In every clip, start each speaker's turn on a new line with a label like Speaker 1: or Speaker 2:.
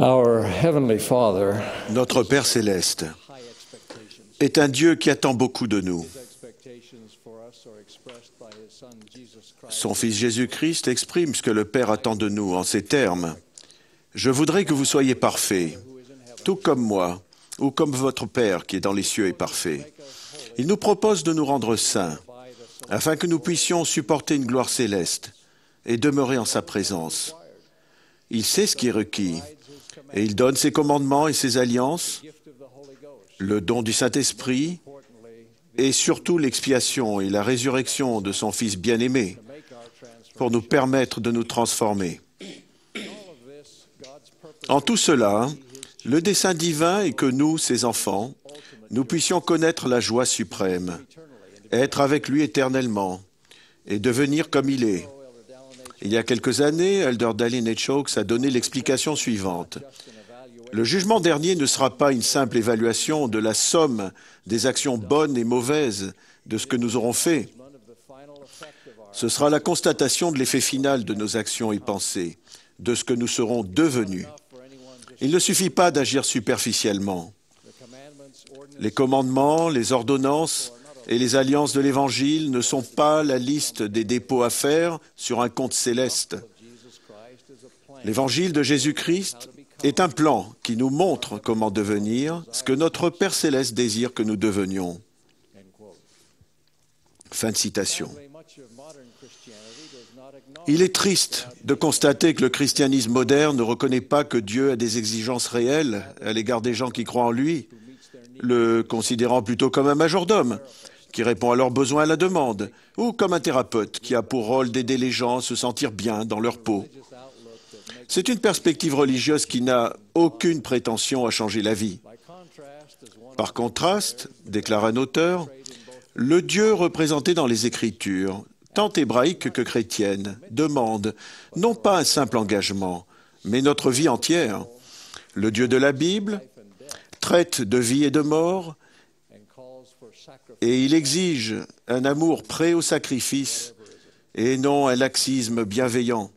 Speaker 1: Our Heavenly Father
Speaker 2: Notre Père céleste est un Dieu qui attend beaucoup de nous. Son Fils Jésus-Christ exprime ce que le Père attend de nous en ces termes. « Je voudrais que vous soyez parfaits, tout comme moi, ou comme votre Père qui est dans les cieux est parfait. » Il nous propose de nous rendre saints, afin que nous puissions supporter une gloire céleste et demeurer en sa présence. Il sait ce qui est requis, et il donne ses commandements et ses alliances, le don du Saint-Esprit, et surtout l'expiation et la résurrection de son Fils bien-aimé, pour nous permettre de nous transformer. En tout cela, le dessein divin est que nous, ses enfants, nous puissions connaître la joie suprême, être avec lui éternellement et devenir comme il est. Il y a quelques années, Elder Dallin H. Oaks a donné l'explication suivante. Le jugement dernier ne sera pas une simple évaluation de la somme des actions bonnes et mauvaises de ce que nous aurons fait. Ce sera la constatation de l'effet final de nos actions et pensées, de ce que nous serons devenus. Il ne suffit pas d'agir superficiellement. Les commandements, les ordonnances et les alliances de l'Évangile ne sont pas la liste des dépôts à faire sur un compte céleste. L'Évangile de Jésus-Christ est un plan qui nous montre comment devenir ce que notre Père céleste désire que nous devenions. Fin de citation. Il est triste de constater que le christianisme moderne ne reconnaît pas que Dieu a des exigences réelles à l'égard des gens qui croient en lui, le considérant plutôt comme un majordome qui répond à leurs besoins à la demande, ou comme un thérapeute qui a pour rôle d'aider les gens à se sentir bien dans leur peau. C'est une perspective religieuse qui n'a aucune prétention à changer la vie. Par contraste, déclare un auteur, le Dieu représenté dans les Écritures, tant hébraïques que chrétiennes, demande non pas un simple engagement, mais notre vie entière. Le Dieu de la Bible traite de vie et de mort, et il exige un amour prêt au sacrifice et non un laxisme bienveillant.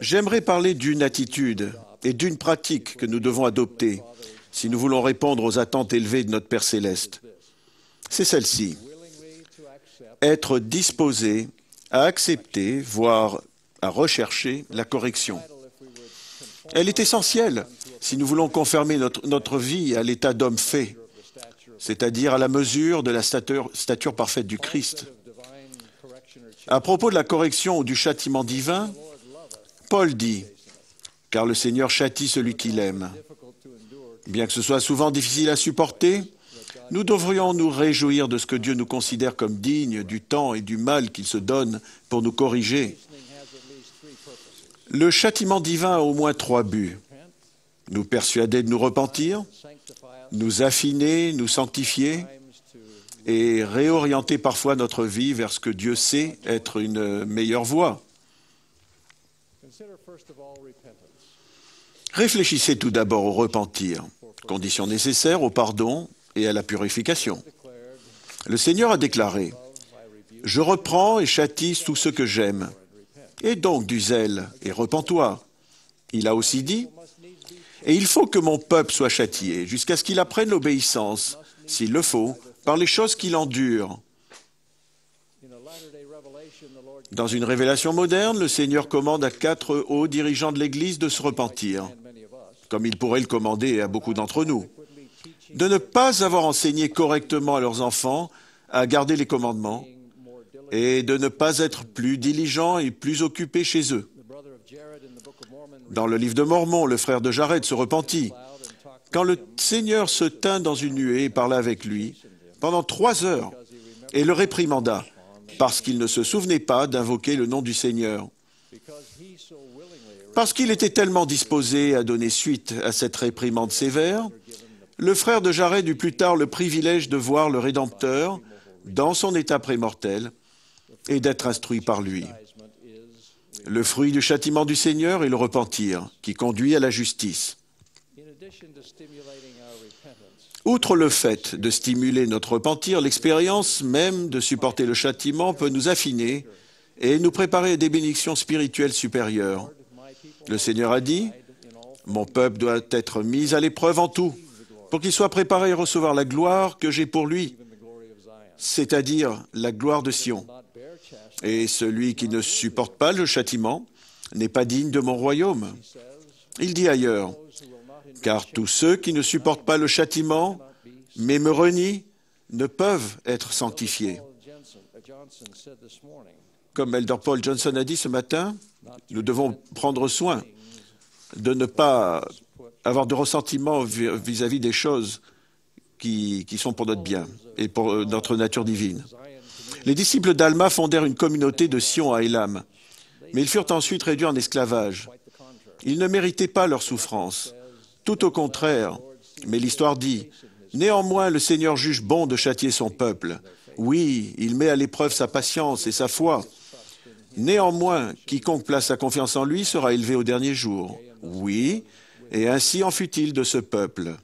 Speaker 2: J'aimerais parler d'une attitude et d'une pratique que nous devons adopter si nous voulons répondre aux attentes élevées de notre Père céleste. C'est celle-ci. Être disposé à accepter, voire à rechercher la correction. Elle est essentielle si nous voulons confirmer notre vie à l'état d'homme fait, c'est-à-dire à la mesure de la stature parfaite du Christ. À propos de la correction ou du châtiment divin, Paul dit « Car le Seigneur châtie celui qu'il aime ». Bien que ce soit souvent difficile à supporter, nous devrions nous réjouir de ce que Dieu nous considère comme digne du temps et du mal qu'il se donne pour nous corriger. Le châtiment divin a au moins 3 buts. Nous persuader de nous repentir, nous affiner, nous sanctifier et réorienter parfois notre vie vers ce que Dieu sait être une meilleure voie. Réfléchissez tout d'abord au repentir, condition nécessaire au pardon et à la purification. Le Seigneur a déclaré « Je reprends et châtie tout ce que j'aime. Et donc du zèle, et repens-toi. » Il a aussi dit « Et il faut que mon peuple soit châtié, jusqu'à ce qu'il apprenne l'obéissance, s'il le faut, par les choses qu'il endure. » Dans une révélation moderne, le Seigneur commande à 4 hauts dirigeants de l'Église de se repentir, comme il pourrait le commander à beaucoup d'entre nous, de ne pas avoir enseigné correctement à leurs enfants à garder les commandements et de ne pas être plus diligents et plus occupés chez eux. Dans le livre de Mormon, le frère de Jared se repentit. Quand le Seigneur se tint dans une nuée et parla avec lui pendant 3 heures et le réprimanda parce qu'il ne se souvenait pas d'invoquer le nom du Seigneur. Parce qu'il était tellement disposé à donner suite à cette réprimande sévère, le frère de Jared eut plus tard le privilège de voir le Rédempteur dans son état prémortel et d'être instruit par lui. Le fruit du châtiment du Seigneur est le repentir, qui conduit à la justice. Outre le fait de stimuler notre repentir, l'expérience même de supporter le châtiment peut nous affiner et nous préparer à des bénédictions spirituelles supérieures. Le Seigneur a dit, « Mon peuple doit être mis à l'épreuve en tout, pour qu'il soit préparé à recevoir la gloire que j'ai pour lui, c'est-à-dire la gloire de Sion. Et celui qui ne supporte pas le châtiment n'est pas digne de mon royaume. » Il dit ailleurs, « Car tous ceux qui ne supportent pas le châtiment, mais me renient, ne peuvent être sanctifiés. » Comme Elder Paul Johnson a dit ce matin, nous devons prendre soin de ne pas avoir de ressentiment vis-à-vis des choses qui sont pour notre bien et pour notre nature divine. Les disciples d'Alma fondèrent une communauté de Sion à Élam, mais ils furent ensuite réduits en esclavage. Ils ne méritaient pas leur souffrance. Tout au contraire, mais l'histoire dit, « Néanmoins, le Seigneur juge bon de châtier son peuple. Oui, il met à l'épreuve sa patience et sa foi. Néanmoins, quiconque place sa confiance en lui sera élevé au dernier jour. Oui, et ainsi en fut-il de ce peuple. »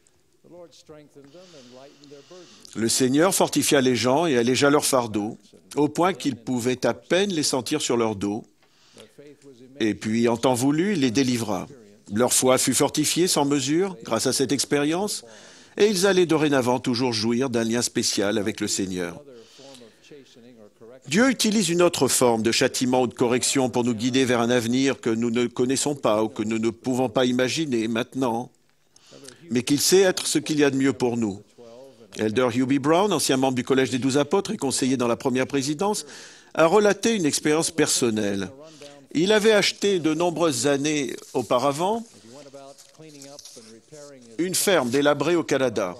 Speaker 2: Le Seigneur fortifia les gens et allégea leur fardeau, au point qu'ils pouvaient à peine les sentir sur leur dos. Et puis, en temps voulu, il les délivra. Leur foi fut fortifiée sans mesure grâce à cette expérience, et ils allaient dorénavant toujours jouir d'un lien spécial avec le Seigneur. Dieu utilise une autre forme de châtiment ou de correction pour nous guider vers un avenir que nous ne connaissons pas ou que nous ne pouvons pas imaginer maintenant, mais qu'il sait être ce qu'il y a de mieux pour nous. Elder Hugh B. Brown, ancien membre du Collège des 12 apôtres et conseiller dans la première présidence, a relaté une expérience personnelle. Il avait acheté de nombreuses années auparavant une ferme délabrée au Canada.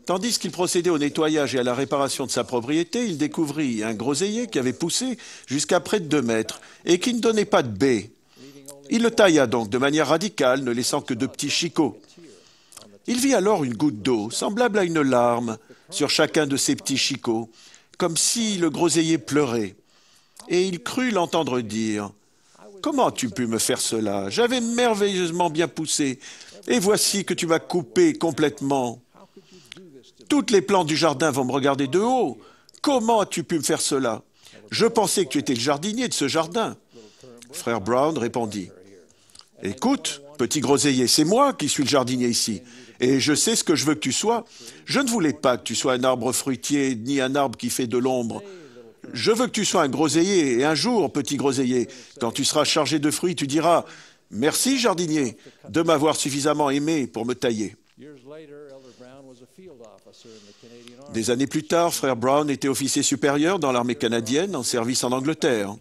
Speaker 2: Tandis qu'il procédait au nettoyage et à la réparation de sa propriété, il découvrit un groseillier qui avait poussé jusqu'à près de 2 mètres et qui ne donnait pas de baies. Il le tailla donc de manière radicale, ne laissant que de petits chicots. Il vit alors une goutte d'eau, semblable à une larme, sur chacun de ces petits chicots, comme si le groseillier pleurait. Et il crut l'entendre dire, « Comment as-tu pu me faire cela? J'avais merveilleusement bien poussé, et voici que tu m'as coupé complètement. Toutes les plantes du jardin vont me regarder de haut. Comment as-tu pu me faire cela? Je pensais que tu étais le jardinier de ce jardin. » Frère Brown répondit, « Écoute, petit groseillier, c'est moi qui suis le jardinier ici, et je sais ce que je veux que tu sois. Je ne voulais pas que tu sois un arbre fruitier, ni un arbre qui fait de l'ombre. Je veux que tu sois un groseillier, et un jour, petit groseillier, quand tu seras chargé de fruits, tu diras « Merci, jardinier, de m'avoir suffisamment aimé pour me tailler. » Des années plus tard, frère Brown était officier supérieur dans l'armée canadienne en service en Angleterre.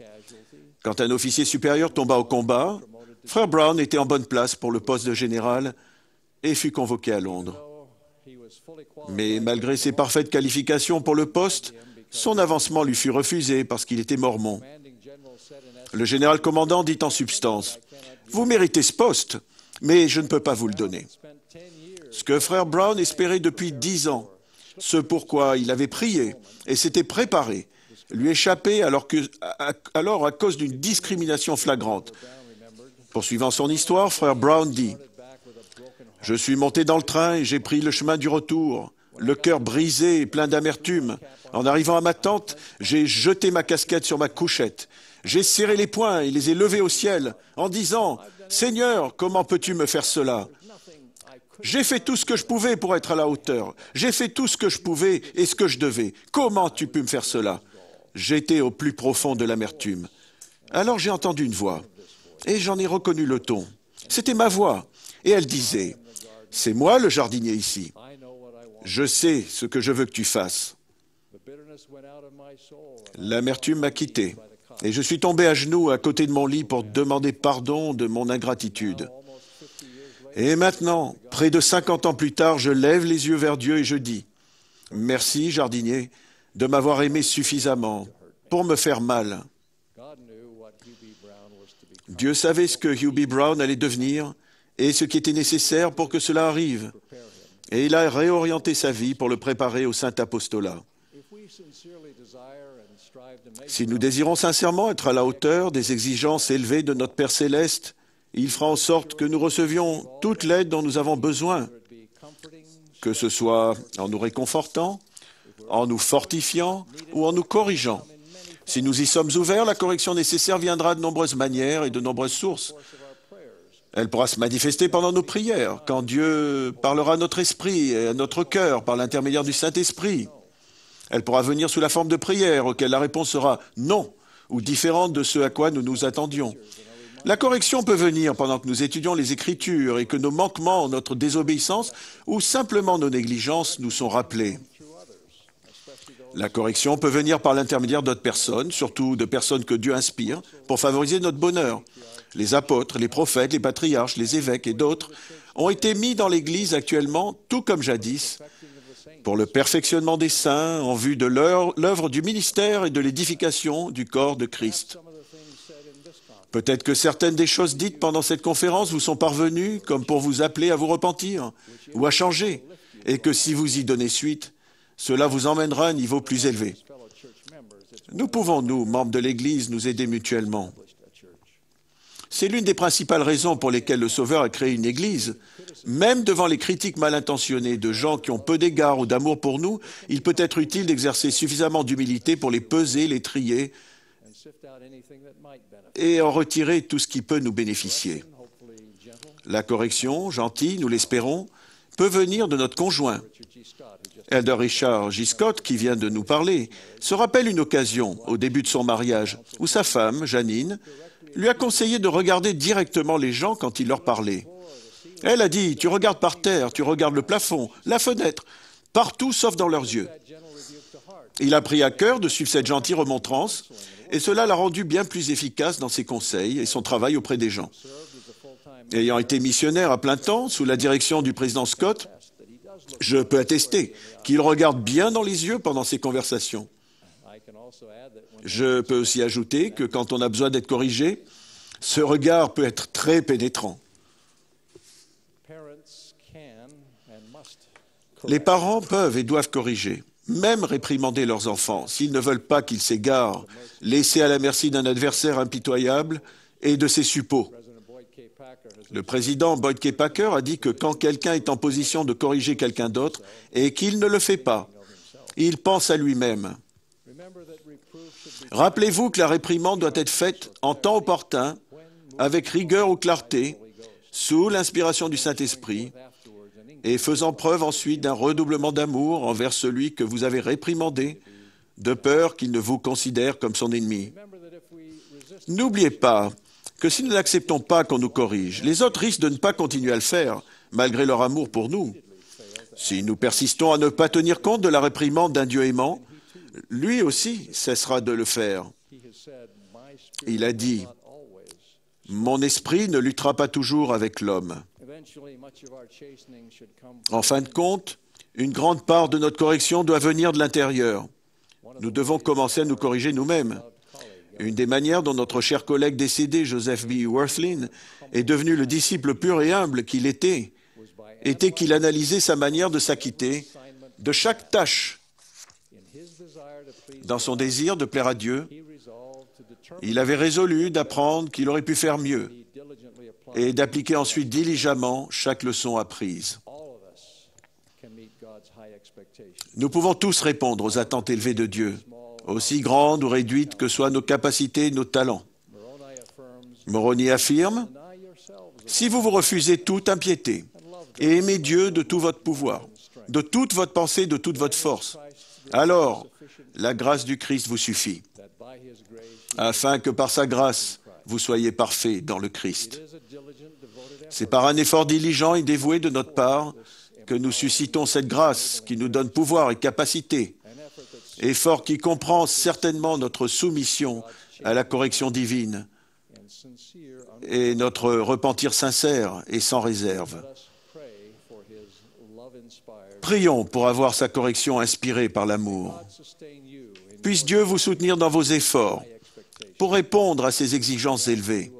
Speaker 2: Quand un officier supérieur tomba au combat, frère Brown était en bonne place pour le poste de général et fut convoqué à Londres. Mais malgré ses parfaites qualifications pour le poste, son avancement lui fut refusé parce qu'il était mormon. Le général commandant dit en substance, « Vous méritez ce poste, mais je ne peux pas vous le donner. » Ce que frère Brown espérait depuis 10 ans, ce pourquoi il avait prié et s'était préparé, lui échappait alors à cause d'une discrimination flagrante. Poursuivant son histoire, frère Brown dit, « Je suis monté dans le train et j'ai pris le chemin du retour, le cœur brisé et plein d'amertume. En arrivant à ma tente, j'ai jeté ma casquette sur ma couchette. J'ai serré les poings et les ai levés au ciel en disant, « Seigneur, comment peux-tu me faire cela ? J'ai fait tout ce que je pouvais pour être à la hauteur. J'ai fait tout ce que je pouvais et ce que je devais. Comment as-tu pu me faire cela ?» J'étais au plus profond de l'amertume. Alors j'ai entendu une voix et j'en ai reconnu le ton. C'était ma voix et elle disait, « C'est moi le jardinier ici. Je sais ce que je veux que tu fasses. » L'amertume m'a quitté et je suis tombé à genoux à côté de mon lit pour demander pardon de mon ingratitude. Et maintenant, près de 50 ans plus tard, je lève les yeux vers Dieu et je dis, « Merci, jardinier, de m'avoir aimé suffisamment pour me faire mal. » Dieu savait ce que Hugh B. Brown allait devenir et ce qui était nécessaire pour que cela arrive. Et il a réorienté sa vie pour le préparer au saint apostolat. Si nous désirons sincèrement être à la hauteur des exigences élevées de notre Père céleste, il fera en sorte que nous recevions toute l'aide dont nous avons besoin, que ce soit en nous réconfortant, en nous fortifiant ou en nous corrigeant. Si nous y sommes ouverts, la correction nécessaire viendra de nombreuses manières et de nombreuses sources. Elle pourra se manifester pendant nos prières, quand Dieu parlera à notre esprit et à notre cœur par l'intermédiaire du Saint-Esprit. Elle pourra venir sous la forme de prières auxquelles la réponse sera non ou différente de ce à quoi nous nous attendions. La correction peut venir pendant que nous étudions les Écritures et que nos manquements, notre désobéissance ou simplement nos négligences nous sont rappelés. La correction peut venir par l'intermédiaire d'autres personnes, surtout de personnes que Dieu inspire, pour favoriser notre bonheur. Les apôtres, les prophètes, les patriarches, les évêques et d'autres ont été mis dans l'Église actuellement, tout comme jadis, pour le perfectionnement des saints en vue de l'œuvre du ministère et de l'édification du corps de Christ. Peut-être que certaines des choses dites pendant cette conférence vous sont parvenues comme pour vous appeler à vous repentir ou à changer, et que si vous y donnez suite, cela vous emmènera à un niveau plus élevé. Nous pouvons, nous, membres de l'Église, nous aider mutuellement. C'est l'une des principales raisons pour lesquelles le Sauveur a créé une Église. Même devant les critiques mal intentionnées de gens qui ont peu d'égard ou d'amour pour nous, il peut être utile d'exercer suffisamment d'humilité pour les peser, les trier et en retirer tout ce qui peut nous bénéficier. La correction, gentille, nous l'espérons, peut venir de notre conjoint. Elder Richard J. Scott, qui vient de nous parler, se rappelle une occasion, au début de son mariage, où sa femme, Janine, lui a conseillé de regarder directement les gens quand il leur parlait. Elle a dit, « Tu regardes par terre, tu regardes le plafond, la fenêtre, partout sauf dans leurs yeux. » Il a pris à cœur de suivre cette gentille remontrance, et cela l'a rendu bien plus efficace dans ses conseils et son travail auprès des gens. Ayant été missionnaire à plein temps, sous la direction du président Scott, je peux attester qu'il regarde bien dans les yeux pendant ses conversations. Je peux aussi ajouter que quand on a besoin d'être corrigé, ce regard peut être très pénétrant. Les parents peuvent et doivent corriger, même réprimander leurs enfants, s'ils ne veulent pas qu'ils s'égarent, laissés à la merci d'un adversaire impitoyable et de ses suppôts. Le président Boyd K. Packer a dit que quand quelqu'un est en position de corriger quelqu'un d'autre et qu'il ne le fait pas, il pense à lui-même. Rappelez-vous que la réprimande doit être faite en temps opportun, avec rigueur ou clarté, sous l'inspiration du Saint-Esprit, et faisant preuve ensuite d'un redoublement d'amour envers celui que vous avez réprimandé, de peur qu'il ne vous considère comme son ennemi. N'oubliez pas que si nous n'acceptons pas qu'on nous corrige, les autres risquent de ne pas continuer à le faire, malgré leur amour pour nous. Si nous persistons à ne pas tenir compte de la réprimande d'un Dieu aimant, lui aussi cessera de le faire. Il a dit, « Mon esprit ne luttera pas toujours avec l'homme. » En fin de compte, une grande part de notre correction doit venir de l'intérieur. Nous devons commencer à nous corriger nous-mêmes. Une des manières dont notre cher collègue décédé, Joseph B. Worthlin, est devenu le disciple pur et humble qu'il était qu'il analysait sa manière de s'acquitter de chaque tâche. Dans son désir de plaire à Dieu, il avait résolu d'apprendre qu'il aurait pu faire mieux et d'appliquer ensuite diligemment chaque leçon apprise. Nous pouvons tous répondre aux attentes élevées de Dieu, aussi grandes ou réduites que soient nos capacités et nos talents. Moroni affirme, « Si vous vous refusez toute impiété et aimez Dieu de tout votre pouvoir, de toute votre pensée, de toute votre force, alors la grâce du Christ vous suffit, afin que par sa grâce, vous soyez parfaits dans le Christ. » C'est par un effort diligent et dévoué de notre part que nous suscitons cette grâce qui nous donne pouvoir et capacité, effort qui comprend certainement notre soumission à la correction divine et notre repentir sincère et sans réserve. Prions pour avoir sa correction inspirée par l'amour. Puisse Dieu vous soutenir dans vos efforts pour répondre à ces exigences élevées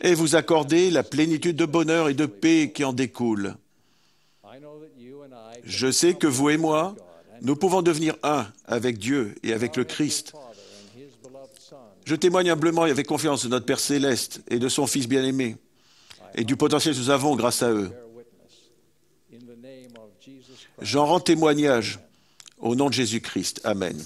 Speaker 2: et vous accorder la plénitude de bonheur et de paix qui en découle. Je sais que vous et moi, nous pouvons devenir un avec Dieu et avec le Christ. Je témoigne humblement et avec confiance de notre Père Céleste et de son Fils bien-aimé et du potentiel que nous avons grâce à eux. J'en rends témoignage au nom de Jésus-Christ. Amen.